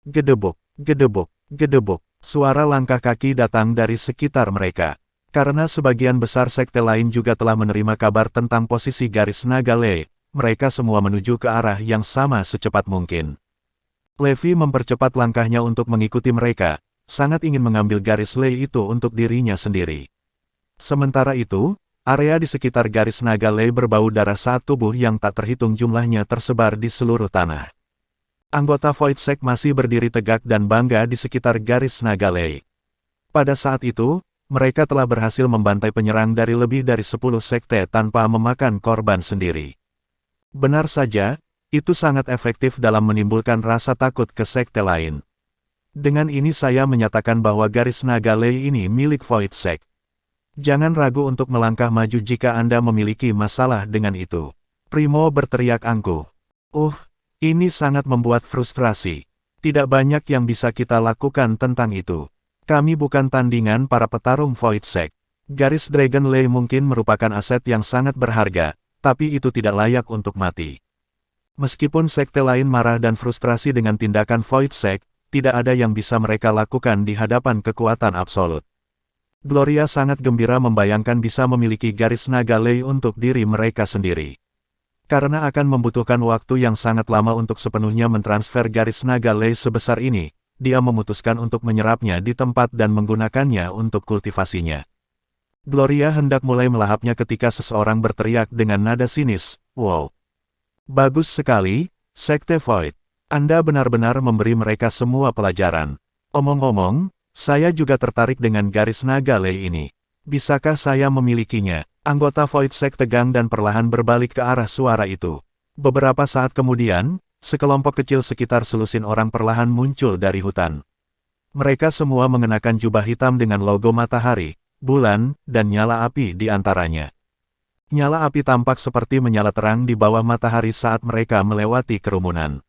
Gedebuk, gedebuk, gedebuk. Suara langkah kaki datang dari sekitar mereka. Karena sebagian besar sekte lain juga telah menerima kabar tentang posisi garis naga Lei, mereka semua menuju ke arah yang sama secepat mungkin. Levi mempercepat langkahnya untuk mengikuti mereka, sangat ingin mengambil garis Lei itu untuk dirinya sendiri. Sementara itu, area di sekitar garis naga Lei berbau darah saat tubuh yang tak terhitung jumlahnya tersebar di seluruh tanah. Anggota Void Sect masih berdiri tegak dan bangga di sekitar garis naga Lei. Pada saat itu, mereka telah berhasil membantai penyerang dari lebih dari 10 sekte tanpa memakan korban sendiri. Benar saja, itu sangat efektif dalam menimbulkan rasa takut ke sekte lain. Dengan ini saya menyatakan bahwa garis naga Lei ini milik Void Sect. Jangan ragu untuk melangkah maju jika Anda memiliki masalah dengan itu. Primo berteriak angkuh. Ini sangat membuat frustrasi. Tidak banyak yang bisa kita lakukan tentang itu. Kami bukan tandingan para petarung Void Sect. Garis Dragon Lei mungkin merupakan aset yang sangat berharga, tapi itu tidak layak untuk mati. Meskipun sekte lain marah dan frustrasi dengan tindakan Void Sect, tidak ada yang bisa mereka lakukan di hadapan kekuatan absolut. Gloria sangat gembira membayangkan bisa memiliki garis naga Lei untuk diri mereka sendiri. Karena akan membutuhkan waktu yang sangat lama untuk sepenuhnya mentransfer garis naga Lei sebesar ini, dia memutuskan untuk menyerapnya di tempat dan menggunakannya untuk kultivasinya. Gloria hendak mulai melahapnya ketika seseorang berteriak dengan nada sinis, "Wow! Bagus sekali, Sekte Void. Anda benar-benar memberi mereka semua pelajaran. Omong-omong, saya juga tertarik dengan garis naga Lei ini. Bisakah saya memilikinya?" Anggota Void Sect tegang dan perlahan berbalik ke arah suara itu. Beberapa saat kemudian, sekelompok kecil sekitar selusin orang perlahan muncul dari hutan. Mereka semua mengenakan jubah hitam dengan logo matahari, bulan, dan nyala api di antaranya. Nyala api tampak seperti menyala terang di bawah matahari saat mereka melewati kerumunan.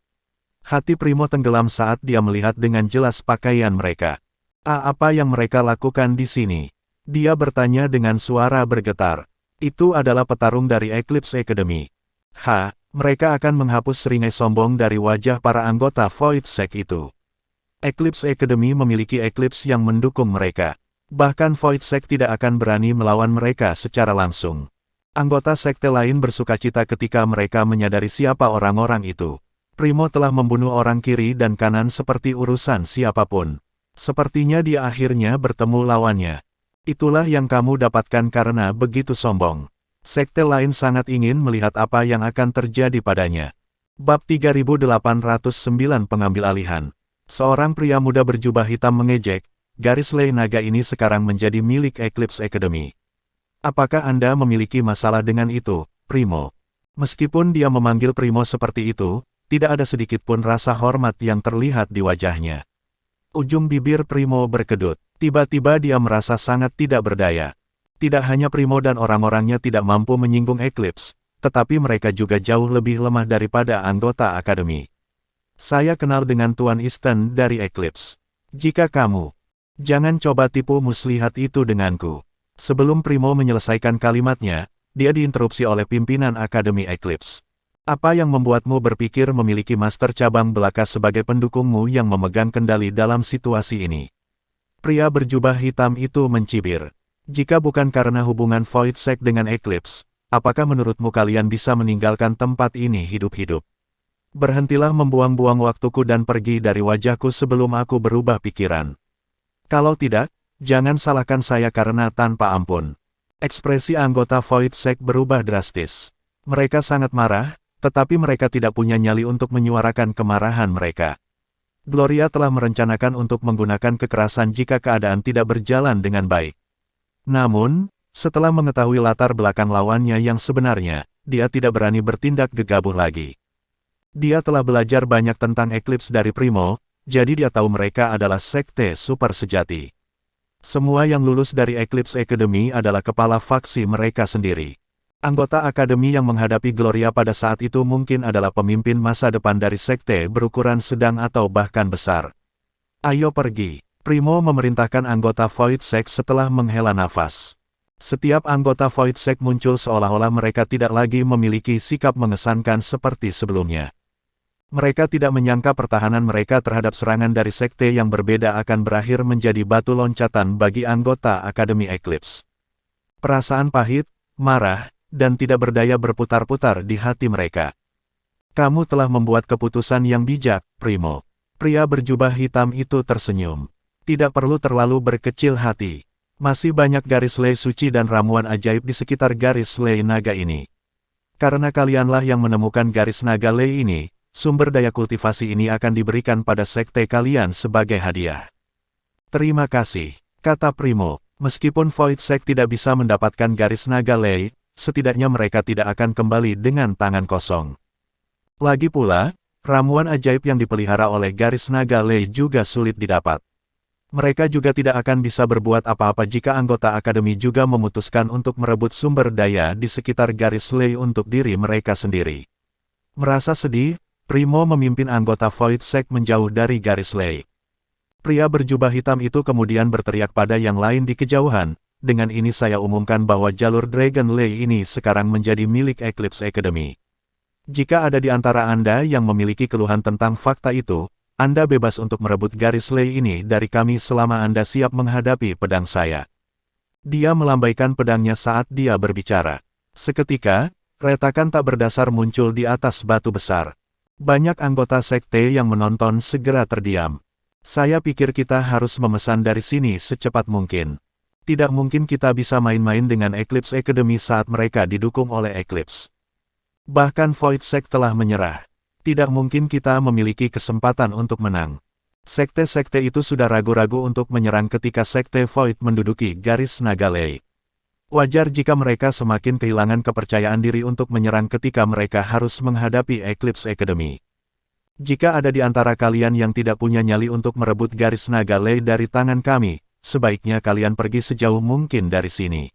Hati Primo tenggelam saat dia melihat dengan jelas pakaian mereka. Apa yang mereka lakukan di sini? Dia bertanya dengan suara bergetar. Itu adalah petarung dari Eclipse Academy. Mereka akan menghapus seringai sombong dari wajah para anggota Void Sect itu. Eclipse Academy memiliki Eclipse yang mendukung mereka. Bahkan Void Sect tidak akan berani melawan mereka secara langsung. Anggota sekte lain bersukacita ketika mereka menyadari siapa orang-orang itu. Primo telah membunuh orang kiri dan kanan seperti urusan siapapun. Sepertinya dia akhirnya bertemu lawannya. Itulah yang kamu dapatkan karena begitu sombong. Sekte lain sangat ingin melihat apa yang akan terjadi padanya. Bab 3809 Pengambil Alihan. Seorang pria muda berjubah hitam mengejek, garis Lei naga ini sekarang menjadi milik Eclipse Academy. Apakah Anda memiliki masalah dengan itu, Primo? Meskipun dia memanggil Primo seperti itu, tidak ada sedikit pun rasa hormat yang terlihat di wajahnya. Ujung bibir Primo berkedut. Tiba-tiba dia merasa sangat tidak berdaya. Tidak hanya Primo dan orang-orangnya tidak mampu menyinggung Eclipse, tetapi mereka juga jauh lebih lemah daripada anggota Akademi. Saya kenal dengan Tuan Easton dari Eclipse. Jika kamu, jangan coba tipu muslihat itu denganku. Sebelum Primo menyelesaikan kalimatnya, dia diinterupsi oleh pimpinan Akademi Eclipse. Apa yang membuatmu berpikir memiliki master cabang belaka sebagai pendukungmu yang memegang kendali dalam situasi ini? Pria berjubah hitam itu mencibir. Jika bukan karena hubungan Void Sect dengan Eclipse, apakah menurutmu kalian bisa meninggalkan tempat ini hidup-hidup? Berhentilah membuang-buang waktuku dan pergi dari wajahku sebelum aku berubah pikiran. Kalau tidak, jangan salahkan saya karena tanpa ampun. Ekspresi anggota Void Sect berubah drastis. Mereka sangat marah, tetapi mereka tidak punya nyali untuk menyuarakan kemarahan mereka. Gloria telah merencanakan untuk menggunakan kekerasan jika keadaan tidak berjalan dengan baik. Namun, setelah mengetahui latar belakang lawannya yang sebenarnya, dia tidak berani bertindak gegabah lagi. Dia telah belajar banyak tentang Eclipse dari Primo, jadi dia tahu mereka adalah sekte super sejati. Semua yang lulus dari Eclipse Academy adalah kepala faksi mereka sendiri. Anggota Akademi yang menghadapi Gloria pada saat itu mungkin adalah pemimpin masa depan dari sekte berukuran sedang atau bahkan besar. Ayo pergi. Primo memerintahkan anggota Void Sect setelah menghela nafas. Setiap anggota Void Sect muncul seolah-olah mereka tidak lagi memiliki sikap mengesankan seperti sebelumnya. Mereka tidak menyangka pertahanan mereka terhadap serangan dari sekte yang berbeda akan berakhir menjadi batu loncatan bagi anggota Akademi Eclipse. Perasaan pahit, marah, dan tidak berdaya berputar-putar di hati mereka. Kamu telah membuat keputusan yang bijak, Primo. Pria berjubah hitam itu tersenyum. Tidak perlu terlalu berkecil hati. Masih banyak garis Lei suci dan ramuan ajaib di sekitar garis Lei naga ini. Karena kalianlah yang menemukan garis naga Lei ini, sumber daya kultivasi ini akan diberikan pada sekte kalian sebagai hadiah. Terima kasih, kata Primo. Meskipun Void Sect tidak bisa mendapatkan garis naga Lei, setidaknya mereka tidak akan kembali dengan tangan kosong. Lagi pula, ramuan ajaib yang dipelihara oleh garis naga Lei juga sulit didapat. Mereka juga tidak akan bisa berbuat apa-apa jika anggota Akademi juga memutuskan untuk merebut sumber daya di sekitar garis Lei untuk diri mereka sendiri. Merasa sedih, Primo memimpin anggota Void Sect menjauh dari garis Lei. Pria berjubah hitam itu kemudian berteriak pada yang lain di kejauhan, dengan ini saya umumkan bahwa jalur Dragon Lei ini sekarang menjadi milik Eclipse Academy. Jika ada di antara Anda yang memiliki keluhan tentang fakta itu, Anda bebas untuk merebut garis lei ini dari kami selama Anda siap menghadapi pedang saya. Dia melambaikan pedangnya saat dia berbicara. Seketika, retakan tak berdasar muncul di atas batu besar. Banyak anggota sekte yang menonton segera terdiam. Saya pikir kita harus memesan dari sini secepat mungkin. Tidak mungkin kita bisa main-main dengan Eclipse Academy saat mereka didukung oleh Eclipse. Bahkan Void Sect telah menyerah. Tidak mungkin kita memiliki kesempatan untuk menang. Sekte-sekte itu sudah ragu-ragu untuk menyerang ketika Sekte Void menduduki garis naga lei. Wajar jika mereka semakin kehilangan kepercayaan diri untuk menyerang ketika mereka harus menghadapi Eclipse Academy. Jika ada di antara kalian yang tidak punya nyali untuk merebut garis naga lei dari tangan kami, sebaiknya kalian pergi sejauh mungkin dari sini.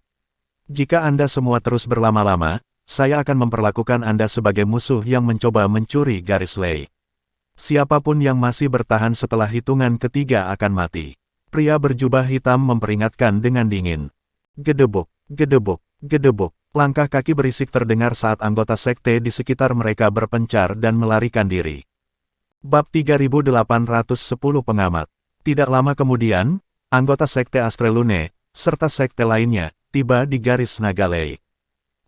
Jika Anda semua terus berlama-lama, saya akan memperlakukan Anda sebagai musuh yang mencoba mencuri garis lei. Siapapun yang masih bertahan setelah hitungan ketiga akan mati. Pria berjubah hitam memperingatkan dengan dingin. Gedebuk, gedebuk, gedebuk. Langkah kaki berisik terdengar saat anggota sekte di sekitar mereka berpencar dan melarikan diri. Bab 3810 Pengamat. Tidak lama kemudian, anggota sekte Astrelune, serta sekte lainnya, tiba di garis naga lei.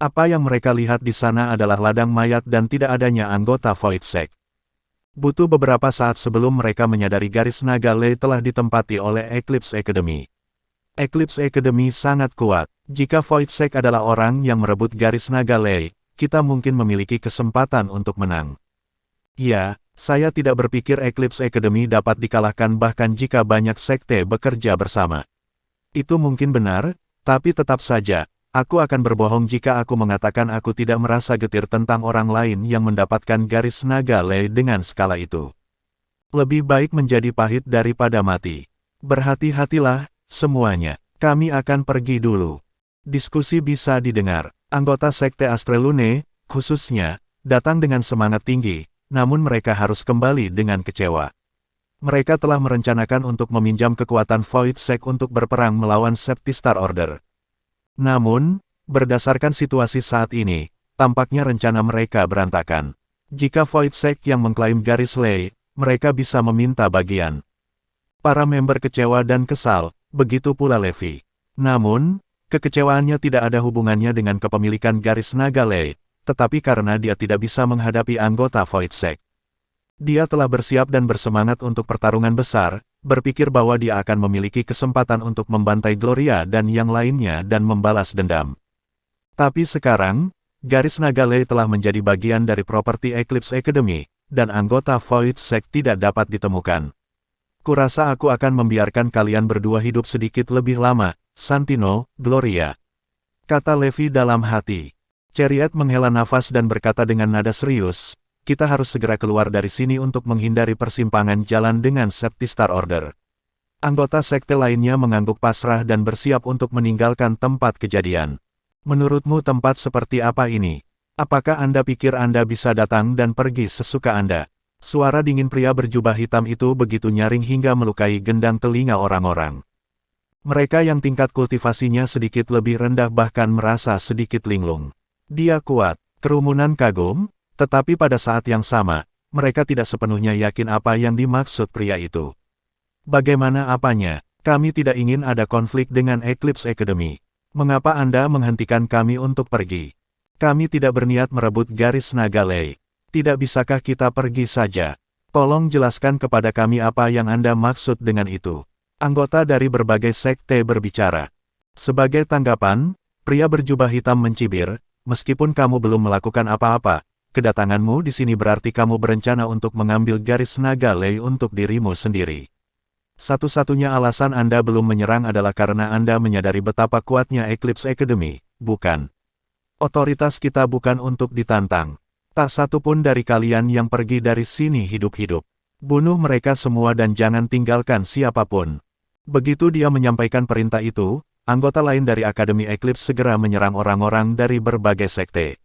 Apa yang mereka lihat di sana adalah ladang mayat dan tidak adanya anggota Void Sect. Butuh beberapa saat sebelum mereka menyadari garis naga lei telah ditempati oleh Eclipse Academy. Eclipse Academy sangat kuat. Jika Void Sect adalah orang yang merebut garis naga lei, kita mungkin memiliki kesempatan untuk menang. Ya, saya tidak berpikir Eclipse Academy dapat dikalahkan bahkan jika banyak sekte bekerja bersama. Itu mungkin benar, tapi tetap saja, aku akan berbohong jika aku mengatakan aku tidak merasa getir tentang orang lain yang mendapatkan garis naga lei dengan skala itu. Lebih baik menjadi pahit daripada mati. Berhati-hatilah, semuanya. Kami akan pergi dulu. Diskusi bisa didengar. Anggota sekte Astrelune, khususnya, datang dengan semangat tinggi, namun mereka harus kembali dengan kecewa. Mereka telah merencanakan untuk meminjam kekuatan Void Sect untuk berperang melawan Septistar Order. Namun, berdasarkan situasi saat ini, tampaknya rencana mereka berantakan. Jika Void Sect yang mengklaim garis lei, mereka bisa meminta bagian. Para member kecewa dan kesal, begitu pula Levi. Namun, kekecewaannya tidak ada hubungannya dengan kepemilikan garis naga lei, tetapi karena dia tidak bisa menghadapi anggota Void Sect. Dia telah bersiap dan bersemangat untuk pertarungan besar, berpikir bahwa dia akan memiliki kesempatan untuk membantai Gloria dan yang lainnya dan membalas dendam. Tapi sekarang, garis naga lei telah menjadi bagian dari properti Eclipse Academy, dan anggota Void Sect tidak dapat ditemukan. Kurasa aku akan membiarkan kalian berdua hidup sedikit lebih lama, Santino, Gloria. Kata Levi dalam hati. Chariot menghela nafas dan berkata dengan nada serius, kita harus segera keluar dari sini untuk menghindari persimpangan jalan dengan Septistar Order. Anggota sekte lainnya mengangguk pasrah dan bersiap untuk meninggalkan tempat kejadian. Menurutmu tempat seperti apa ini? Apakah Anda pikir Anda bisa datang dan pergi sesuka Anda? Suara dingin pria berjubah hitam itu begitu nyaring hingga melukai gendang telinga orang-orang. Mereka yang tingkat kultivasinya sedikit lebih rendah bahkan merasa sedikit linglung. Dia kuat, kerumunan kagum, tetapi pada saat yang sama, mereka tidak sepenuhnya yakin apa yang dimaksud pria itu. Bagaimana apanya? Kami tidak ingin ada konflik dengan Eclipse Academy. Mengapa Anda menghentikan kami untuk pergi? Kami tidak berniat merebut garis naga lei. Tidak bisakah kita pergi saja? Tolong jelaskan kepada kami apa yang Anda maksud dengan itu. Anggota dari berbagai sekte berbicara. Sebagai tanggapan, pria berjubah hitam mencibir, meskipun kamu belum melakukan apa-apa, kedatanganmu di sini berarti kamu berencana untuk mengambil garis naga lei untuk dirimu sendiri. Satu-satunya alasan Anda belum menyerang adalah karena Anda menyadari betapa kuatnya Eclipse Academy, bukan? Otoritas kita bukan untuk ditantang. Tak satu pun dari kalian yang pergi dari sini hidup-hidup. Bunuh mereka semua dan jangan tinggalkan siapapun. Begitu dia menyampaikan perintah itu, anggota lain dari Akademi Eclipse segera menyerang orang-orang dari berbagai sekte.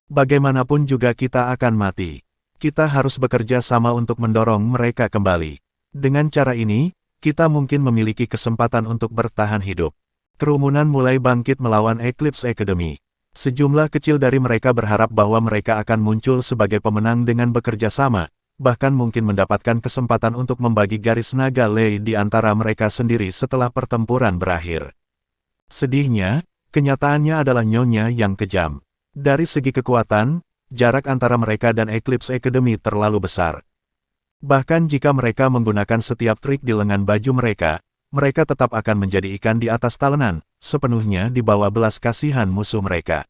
Bagaimanapun juga kita akan mati. Kita harus bekerja sama untuk mendorong mereka kembali. Dengan cara ini, kita mungkin memiliki kesempatan untuk bertahan hidup. Kerumunan mulai bangkit melawan Eclipse Academy. Sejumlah kecil dari mereka berharap bahwa mereka akan muncul sebagai pemenang dengan bekerja sama, bahkan mungkin mendapatkan kesempatan untuk membagi garis naga Lei di antara mereka sendiri setelah pertempuran berakhir. Sedihnya, kenyataannya adalah Nyonya yang kejam. Dari segi kekuatan, jarak antara mereka dan Eclipse Academy terlalu besar. Bahkan jika mereka menggunakan setiap trik di lengan baju mereka, mereka tetap akan menjadi ikan di atas talenan, sepenuhnya di bawah belas kasihan musuh mereka.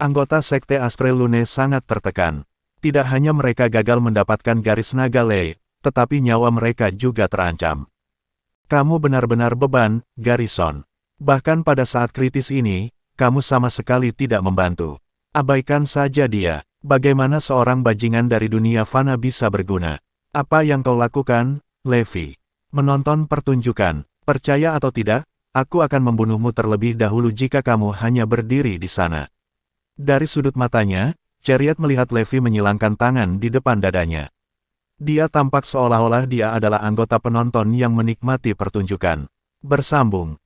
Anggota Sekte Astral Lune sangat tertekan. Tidak hanya mereka gagal mendapatkan garis naga Lei, tetapi nyawa mereka juga terancam. Kamu benar-benar beban, Garrison. Bahkan pada saat kritis ini, kamu sama sekali tidak membantu. Abaikan saja dia. Bagaimana seorang bajingan dari dunia fana bisa berguna? Apa yang kau lakukan, Levi? Menonton pertunjukan. Percaya atau tidak, aku akan membunuhmu terlebih dahulu jika kamu hanya berdiri di sana. Dari sudut matanya, Chariot melihat Levi menyilangkan tangan di depan dadanya. Dia tampak seolah-olah dia adalah anggota penonton yang menikmati pertunjukan. Bersambung.